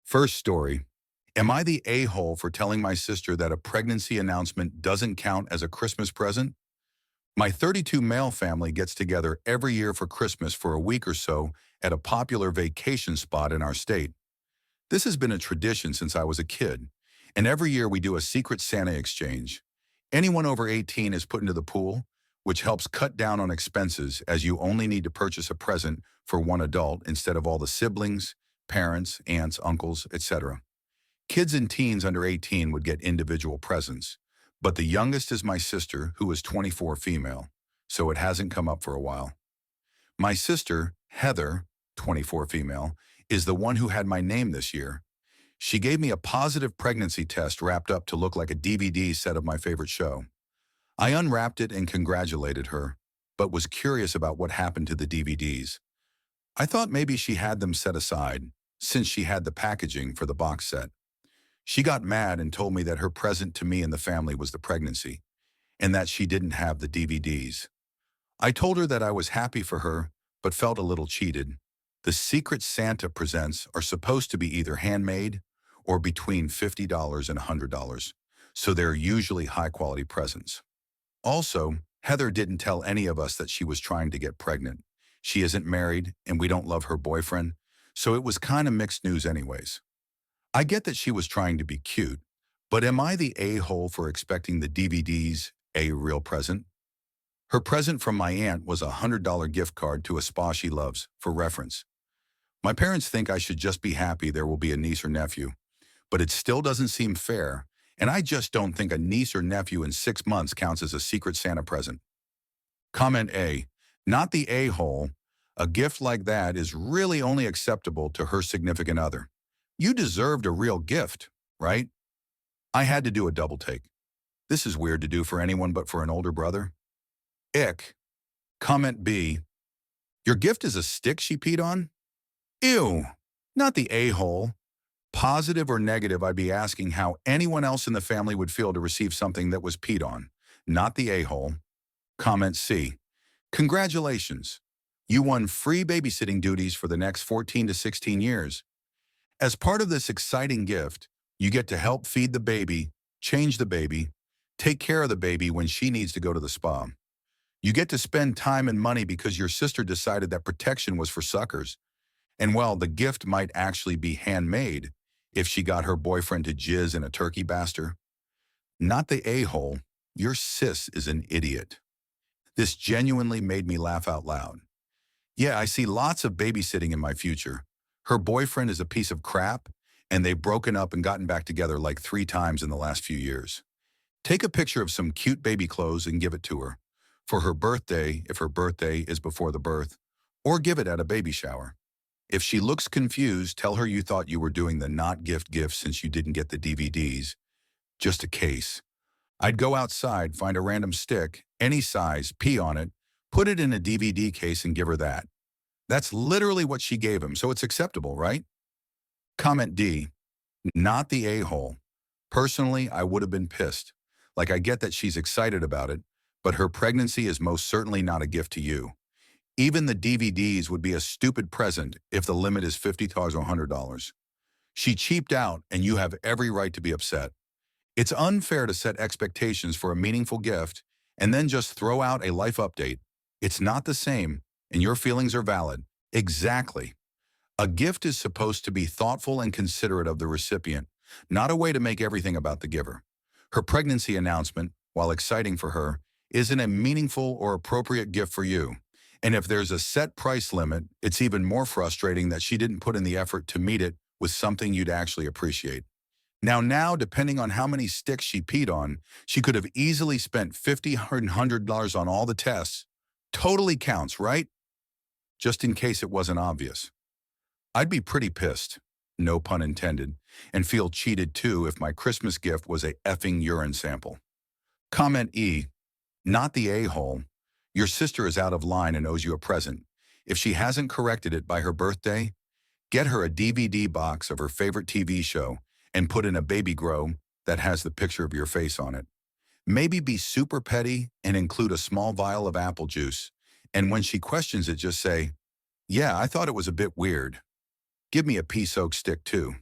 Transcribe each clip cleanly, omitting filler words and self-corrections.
First story. Am I the a-hole for telling my sister that a pregnancy announcement doesn't count as a Christmas present? My 32 male family gets together every year for Christmas for a week or so at a popular vacation spot in our state. This has been a tradition since I was a kid, and every year we do a secret Santa exchange. Anyone over 18 is put into the pool, which helps cut down on expenses as you only need to purchase a present for one adult instead of all the siblings, parents, aunts, uncles, etc. Kids and teens under 18 would get individual presents, but the youngest is my sister, who is 24 female, so it hasn't come up for a while. My sister, Heather, 24 female, is the one who had my name this year. She gave me a positive pregnancy test wrapped up to look like a DVD set of my favorite show. I unwrapped it and congratulated her, but was curious about what happened to the DVDs. I thought maybe she had them set aside, since she had the packaging for the box set. She got mad and told me that her present to me and the family was the pregnancy, and that she didn't have the DVDs. I told her that I was happy for her, but felt a little cheated. The Secret Santa presents are supposed to be either handmade or between $50 and $100, so they're usually high-quality presents. Also, Heather didn't tell any of us that she was trying to get pregnant. She isn't married, and we don't love her boyfriend, so it was kind of mixed news anyways. I get that she was trying to be cute, but am I the a-hole for expecting the DVDs a real present? Her present from my aunt was a $100 gift card to a spa she loves, for reference. My parents think I should just be happy there will be a niece or nephew, but it still doesn't seem fair, and I just don't think a niece or nephew in 6 months counts as a Secret Santa present. Comment A. Not the a-hole. A gift like that is really only acceptable to her significant other. You deserved a real gift, right? I had to do a double take. This is weird to do for anyone but for an older brother. Ick. Comment B. Your gift is a stick she peed on? Ew. Not the a-hole. Positive or negative, I'd be asking how anyone else in the family would feel to receive something that was peed on. Not the a-hole. Comment C. Congratulations. You won free babysitting duties for the next 14 to 16 years. As part of this exciting gift, you get to help feed the baby, change the baby, take care of the baby when she needs to go to the spa. You get to spend time and money because your sister decided that protection was for suckers. And well, the gift might actually be handmade if she got her boyfriend to jizz in a turkey baster. Not the a-hole. Your sis is an idiot. This genuinely made me laugh out loud. Yeah, I see lots of babysitting in my future. Her boyfriend is a piece of crap, and they've broken up and gotten back together like 3 times in the last few years. Take a picture of some cute baby clothes and give it to her. For her birthday, if her birthday is before the birth, or give it at a baby shower. If she looks confused, tell her you thought you were doing the not gift since you didn't get the DVDs. Just a case. I'd go outside, find a random stick, any size, pee on it, put it in a DVD case and give her that. That's literally what she gave him, so it's acceptable, right? Comment D. Not the a-hole. Personally, I would have been pissed. Like, I get that she's excited about it, but her pregnancy is most certainly not a gift to you. Even the DVDs would be a stupid present if the limit is $50 or $100. She cheaped out, and you have every right to be upset. It's unfair to set expectations for a meaningful gift and then just throw out a life update. It's not the same, and your feelings are valid. Exactly. A gift is supposed to be thoughtful and considerate of the recipient, not a way to make everything about the giver. Her pregnancy announcement, while exciting for her, isn't a meaningful or appropriate gift for you. And if there's a set price limit, it's even more frustrating that she didn't put in the effort to meet it with something you'd actually appreciate. Now, depending on how many sticks she peed on, she could have easily spent $50 or $100 on all the tests. Totally counts, right? Just in case it wasn't obvious. I'd be pretty pissed, no pun intended, and feel cheated too if my Christmas gift was a effing urine sample. Comment E. Not the a-hole. Your sister is out of line and owes you a present. If she hasn't corrected it by her birthday, get her a DVD box of her favorite TV show and put in a baby grow that has the picture of your face on it. Maybe be super petty and include a small vial of apple juice. And when she questions it, just say, "Yeah, I thought it was a bit weird. Give me a pea-soaked stick too."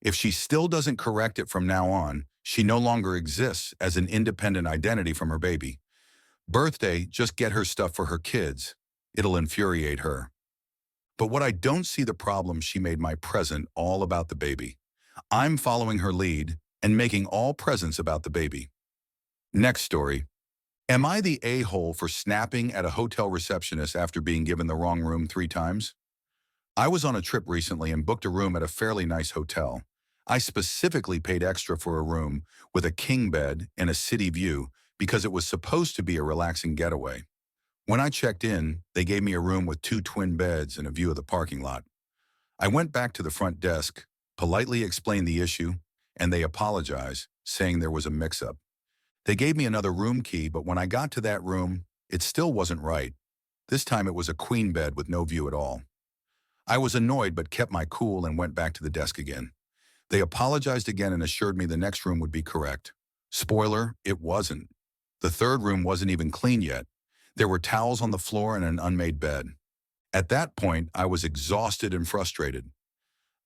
If she still doesn't correct it from now on, she no longer exists as an independent identity from her baby. Birthday, just get her stuff for her kids. It'll infuriate her. But what I don't see the problem, she made my present all about the baby. I'm following her lead and making all presents about the baby. Next story. Am I the a-hole for snapping at a hotel receptionist after being given the wrong room 3 times? I was on a trip recently and booked a room at a fairly nice hotel. I specifically paid extra for a room with a king bed and a city view because it was supposed to be a relaxing getaway. When I checked in, they gave me a room with 2 twin beds and a view of the parking lot. I went back to the front desk, politely explained the issue, and they apologized, saying there was a mix-up. They gave me another room key, but when I got to that room, it still wasn't right. This time it was a queen bed with no view at all. I was annoyed but kept my cool and went back to the desk again. They apologized again and assured me the next room would be correct. Spoiler, it wasn't. The third room wasn't even clean yet. There were towels on the floor and an unmade bed. At that point, I was exhausted and frustrated.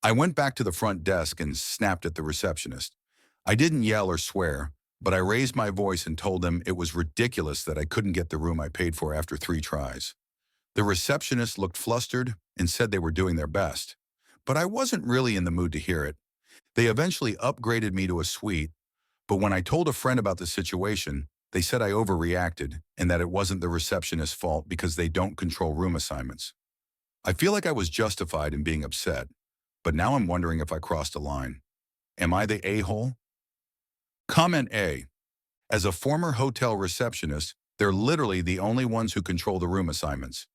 I went back to the front desk and snapped at the receptionist. I didn't yell or swear, but I raised my voice and told them it was ridiculous that I couldn't get the room I paid for after 3 tries. The receptionist looked flustered and said they were doing their best, but I wasn't really in the mood to hear it. They eventually upgraded me to a suite, but when I told a friend about the situation, they said I overreacted and that it wasn't the receptionist's fault because they don't control room assignments. I feel like I was justified in being upset, but now I'm wondering if I crossed a line. Am I the a-hole? Comment A. As a former hotel receptionist, they're literally the only ones who control the room assignments.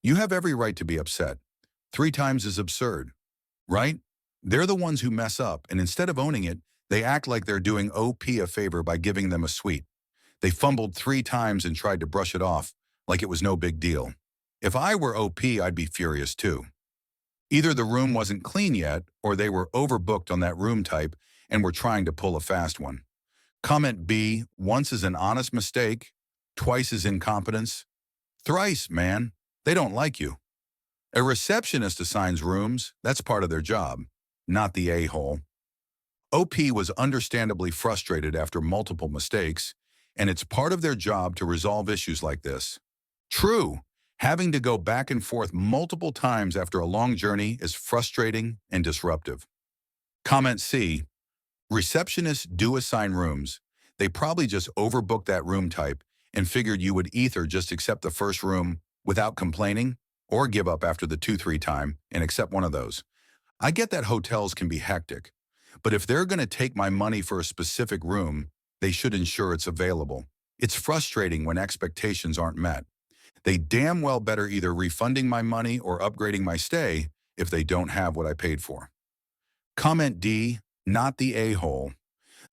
You have every right to be upset. 3 times is absurd, right? They're the ones who mess up, and instead of owning it, they act like they're doing OP a favor by giving them a suite. They fumbled 3 times and tried to brush it off like it was no big deal. If I were OP, I'd be furious too. Either the room wasn't clean yet, or they were overbooked on that room type and were trying to pull a fast one. Comment B, once is an honest mistake, twice is incompetence. Thrice, man, they don't like you. A receptionist assigns rooms, that's part of their job, not the a-hole. OP was understandably frustrated after multiple mistakes, and it's part of their job to resolve issues like this. True, having to go back and forth multiple times after a long journey is frustrating and disruptive. Comment C, receptionists do assign rooms. They probably just overbooked that room type and figured you would either just accept the first room without complaining or give up after the 2-3 time and accept one of those. I get that hotels can be hectic, but if they're going to take my money for a specific room, they should ensure it's available. It's frustrating when expectations aren't met. They damn well better either refunding my money or upgrading my stay if they don't have what I paid for. Comment D, not the a-hole.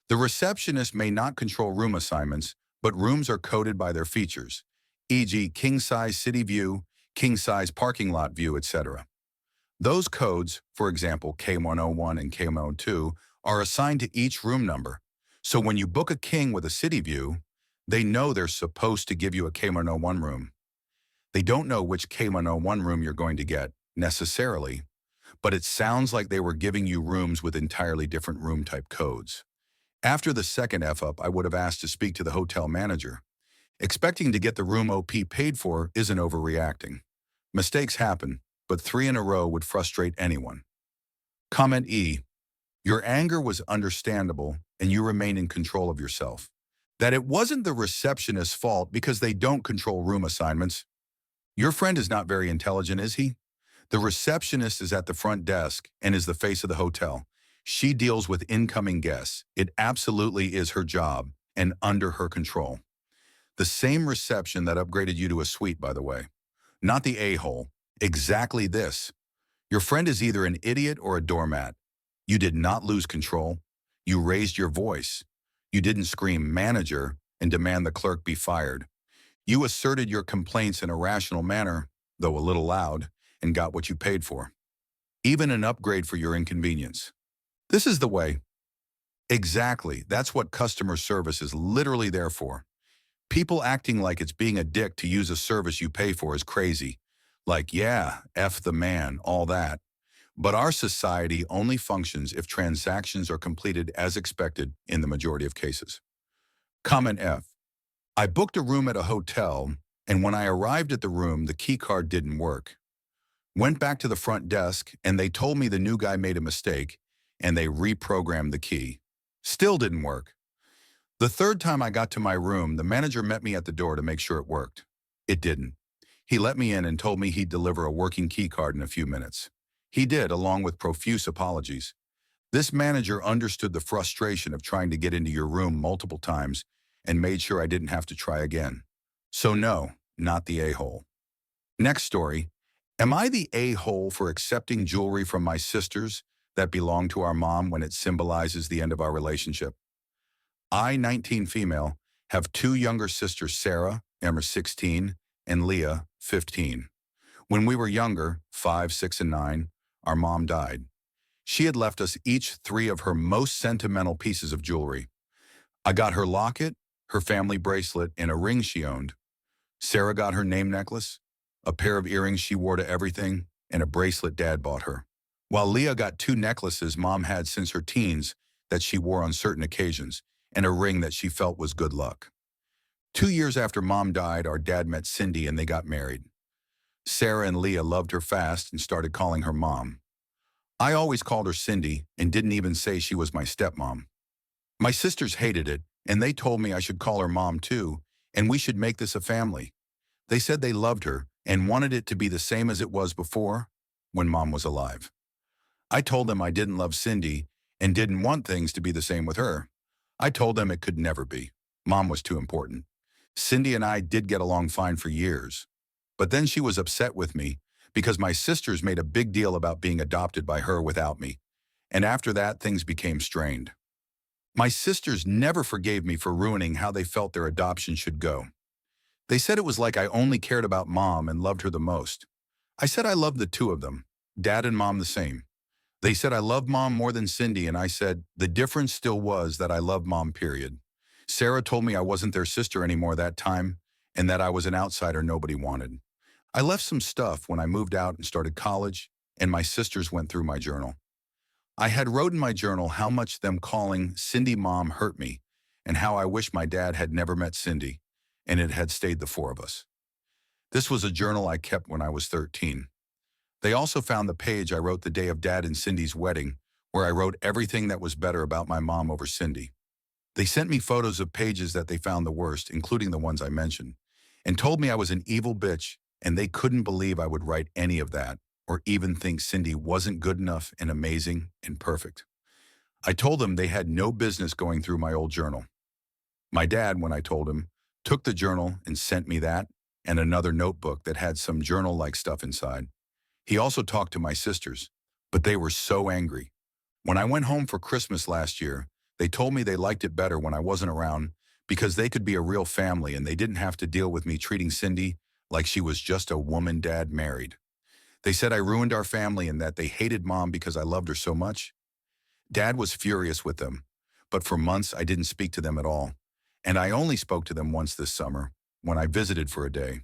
The receptionist may not control room assignments, but rooms are coded by their features, e.g. king-size city view, king-size parking lot view, etc. Those codes, for example K101 and K102, are assigned to each room number. So when you book a king with a city view, they know they're supposed to give you a K101 room. They don't know which K101 room you're going to get, necessarily, but it sounds like they were giving you rooms with entirely different room type codes. After the second F-up, I would have asked to speak to the hotel manager. Expecting to get the room OP paid for isn't overreacting. Mistakes happen, but 3 in a row would frustrate anyone. Comment E, your anger was understandable and you remain in control of yourself. That it wasn't the receptionist's fault because they don't control room assignments. Your friend is not very intelligent, is he? The receptionist is at the front desk and is the face of the hotel. She deals with incoming guests. It absolutely is her job and under her control. The same reception that upgraded you to a suite, by the way. Not the a-hole. Exactly this. Your friend is either an idiot or a doormat. You did not lose control. You raised your voice. You didn't scream manager and demand the clerk be fired. You asserted your complaints in a rational manner, though a little loud, and got what you paid for. Even an upgrade for your inconvenience. This is the way. Exactly. That's what customer service is literally there for. People acting like it's being a dick to use a service you pay for is crazy. Like, yeah, F the man, all that. But our society only functions if transactions are completed as expected in the majority of cases. Comment F. I booked a room at a hotel, and when I arrived at the room, the key card didn't work. Went back to the front desk, and they told me the new guy made a mistake, and they reprogrammed the key. Still didn't work. The third time I got to my room, the manager met me at the door to make sure it worked. It didn't. He let me in and told me he'd deliver a working key card in a few minutes. He did, along with profuse apologies. This manager understood the frustration of trying to get into your room multiple times and made sure I didn't have to try again. So no, not the a-hole. Next story. Am I the a-hole for accepting jewelry from my sisters that belong to our mom when it symbolizes the end of our relationship? I, 19 female, have two younger sisters, Sarah, Emma 16, and Leah, 15. When we were younger, 5, 6, and 9, our mom died. She had left us each 3 of her most sentimental pieces of jewelry. I got her locket, her family bracelet, and a ring she owned. Sarah got her name necklace, a pair of earrings she wore to everything, and a bracelet Dad bought her. While Leah got 2 necklaces Mom had since her teens that she wore on certain occasions, and a ring that she felt was good luck. 2 years after Mom died, our dad met Cindy and they got married. Sarah and Leah loved her fast and started calling her Mom. I always called her Cindy and didn't even say she was my stepmom. My sisters hated it, and they told me I should call her Mom too, and we should make this a family. They said they loved her and wanted it to be the same as it was before, when Mom was alive. I told them I didn't love Cindy and didn't want things to be the same with her. I told them it could never be. Mom was too important. Cindy and I did get along fine for years. But then she was upset with me because my sisters made a big deal about being adopted by her without me. And after that, things became strained. My sisters never forgave me for ruining how they felt their adoption should go. They said it was like I only cared about Mom and loved her the most. I said I loved the two of them, Dad and Mom the same. They said I loved Mom more than Cindy, and I said the difference still was that I loved Mom, period. Sarah told me I wasn't their sister anymore that time, and that I was an outsider nobody wanted. I left some stuff when I moved out and started college, and my sisters went through my journal. I had wrote in my journal how much them calling Cindy Mom hurt me, and how I wish my dad had never met Cindy, and it had stayed the 4 of us. This was a journal I kept when I was 13. They also found the page I wrote the day of Dad and Cindy's wedding, where I wrote everything that was better about my mom over Cindy. They sent me photos of pages that they found the worst, including the ones I mentioned, and told me I was an evil bitch, and they couldn't believe I would write any of that, or even think Cindy wasn't good enough and amazing and perfect. I told them they had no business going through my old journal. My dad, when I told him, took the journal and sent me that and another notebook that had some journal-like stuff inside. He also talked to my sisters, but they were so angry. When I went home for Christmas last year, they told me they liked it better when I wasn't around because they could be a real family and they didn't have to deal with me treating Cindy like she was just a woman Dad married. They said I ruined our family and that they hated Mom because I loved her so much. Dad was furious with them, but for months I didn't speak to them at all. And I only spoke to them once this summer, when I visited for a day.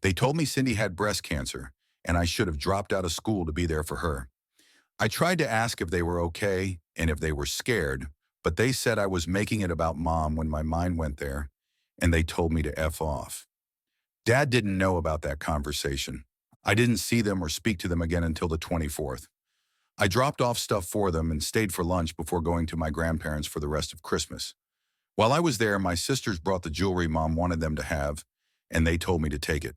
They told me Cindy had breast cancer, and I should have dropped out of school to be there for her. I tried to ask if they were okay and if they were scared, but they said I was making it about Mom when my mind went there, and they told me to F off. Dad didn't know about that conversation. I didn't see them or speak to them again until the 24th. I dropped off stuff for them and stayed for lunch before going to my grandparents for the rest of Christmas. While I was there, my sisters brought the jewelry Mom wanted them to have, and they told me to take it.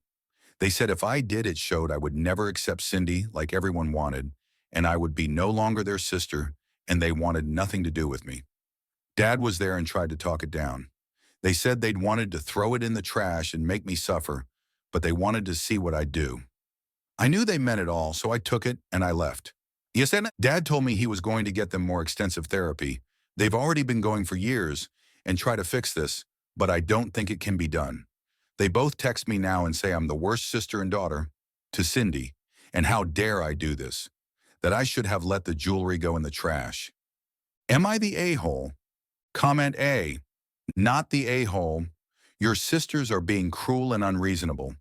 They said if I did, it showed I would never accept Cindy like everyone wanted, and I would be no longer their sister, and they wanted nothing to do with me. Dad was there and tried to talk it down. They said they'd wanted to throw it in the trash and make me suffer, but they wanted to see what I'd do. I knew they meant it all, so I took it and I left. Yes, and Dad told me he was going to get them more extensive therapy. They've already been going for years and try to fix this, but I don't think it can be done. They both text me now and say I'm the worst sister and daughter to Cindy, and how dare I do this, that I should have let the jewelry go in the trash. Am I the a-hole? Comment A, not the a-hole. Your sisters are being cruel and unreasonable.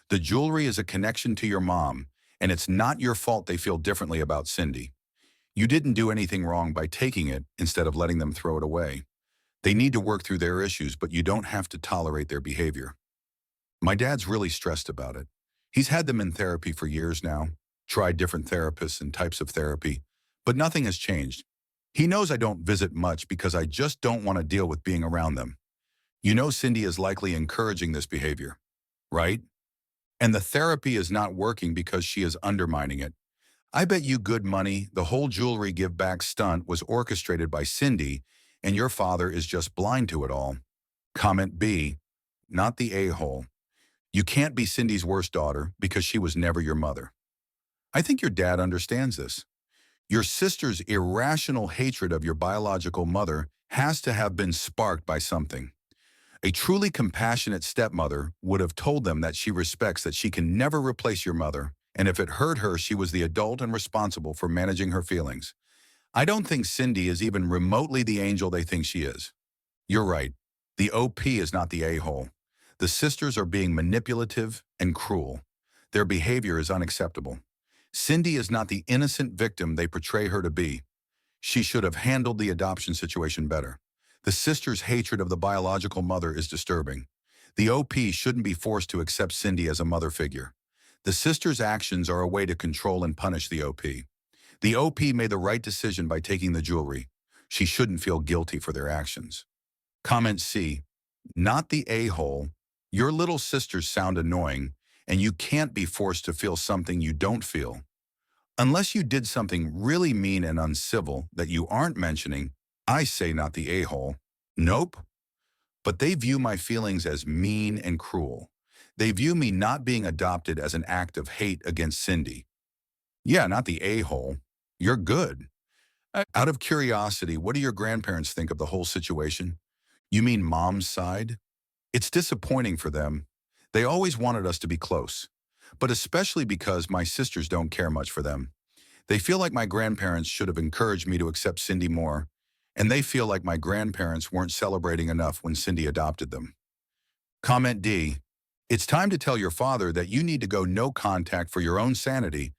The jewelry is a connection to your mom, And it's not your fault they feel differently about Cindy. You didn't do anything wrong by taking it instead of letting them throw it away. They need to work through their issues, but you don't have to tolerate their behavior. My dad's really stressed about it. He's had them in therapy for years now, tried different therapists and types of therapy, but nothing has changed. He knows I don't visit much because I just don't want to deal with being around them. You know Cindy is likely encouraging this behavior, right? And the therapy is not working because she is undermining it. I bet you good money the whole jewelry give back stunt was orchestrated by Cindy and your father is just blind to it all. Comment B, not the a-hole. You can't be Cindy's worst daughter because she was never your mother. I think your dad understands this. Your sister's irrational hatred of your biological mother has to have been sparked by something. A truly compassionate stepmother would have told them that she respects that she can never replace your mother, and if it hurt her, she was the adult and responsible for managing her feelings. I don't think Cindy is even remotely the angel they think she is. You're right. The OP is not the a-hole. The sisters are being manipulative and cruel. Their behavior is unacceptable. Cindy is not the innocent victim they portray her to be. She should have handled the adoption situation better. The sister's hatred of the biological mother is disturbing. The OP shouldn't be forced to accept Cindy as a mother figure. The sister's actions are a way to control and punish the OP. The OP made the right decision by taking the jewelry. She shouldn't feel guilty for their actions. Comment C, not the a-hole. Your little sisters sound annoying, and you can't be forced to feel something you don't feel. Unless you did something really mean and uncivil that you aren't mentioning, I say not the a-hole. Nope. But they view my feelings as mean and cruel. They view me not being adopted as an act of hate against Cindy. Yeah, not the a-hole. You're good. Out of curiosity, what do your grandparents think of the whole situation? You mean mom's side? It's disappointing for them. They always wanted us to be close, but especially because my sisters don't care much for them. They feel like my grandparents should have encouraged me to accept Cindy more, and they feel like my grandparents weren't celebrating enough when Cindy adopted them. Comment D, it's time to tell your father that you need to go no contact for your own sanity,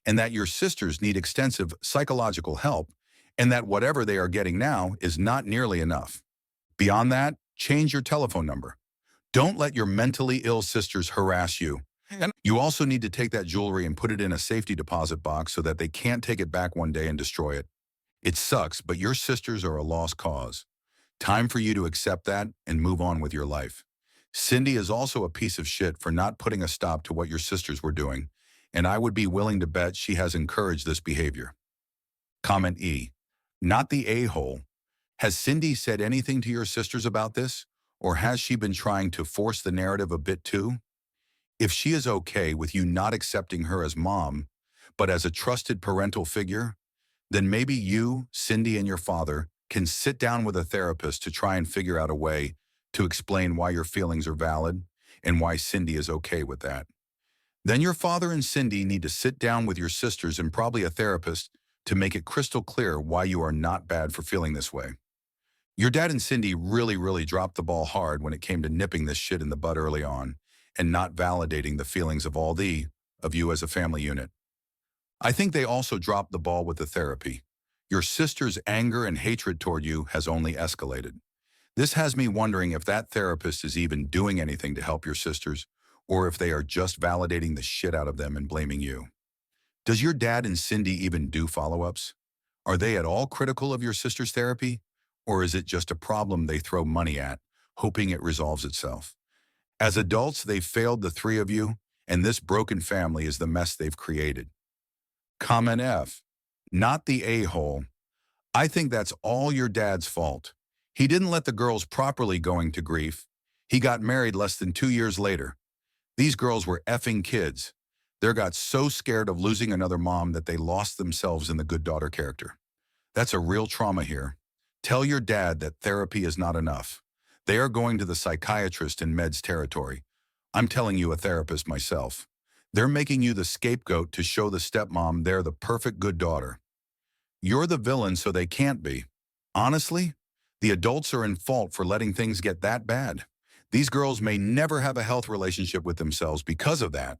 and that your sisters need extensive psychological help, and that whatever they are getting now is not nearly enough. Beyond that, change your telephone number. Don't let your mentally ill sisters harass you. And you also need to take that jewelry and put it in a safety deposit box so that they can't take it back one day and destroy it. It sucks, but your sisters are a lost cause. Time for you to accept that and move on with your life. Cindy is also a piece of shit for not putting a stop to what your sisters were doing, and I would be willing to bet she has encouraged this behavior. Comment E, not the a-hole. Has Cindy said anything to your sisters about this? Or has she been trying to force the narrative a bit too? If she is okay with you not accepting her as mom, but as a trusted parental figure, then maybe you, Cindy, and your father can sit down with a therapist to try and figure out a way to explain why your feelings are valid and why Cindy is okay with that. Then your father and Cindy need to sit down with your sisters and probably a therapist to make it crystal clear why you are not bad for feeling this way. Your dad and Cindy really dropped the ball hard when it came to nipping this shit in the bud early on and not validating the feelings of of you as a family unit. I think they also dropped the ball with the therapy. Your sister's anger and hatred toward you has only escalated. This has me wondering if that therapist is even doing anything to help your sisters, or if they are just validating the shit out of them and blaming you. Does your dad and Cindy even do follow-ups? Are they at all critical of your sister's therapy? Or is it just a problem they throw money at, hoping it resolves itself? As adults, they've failed the three of you, and this broken family is the mess they've created. Comment F, not the a-hole. I think that's all your dad's fault. He didn't let the girls properly going to grief. He got married less than 2 years later. These girls were effing kids. They got so scared of losing another mom that they lost themselves in the good daughter character. That's a real trauma here. Tell your dad that therapy is not enough. They are going to the psychiatrist in meds territory. I'm telling you, a therapist myself. They're making you the scapegoat to show the stepmom they're the perfect good daughter. You're the villain, so they can't be. Honestly, the adults are in fault for letting things get that bad. These girls may never have a health relationship with themselves because of that.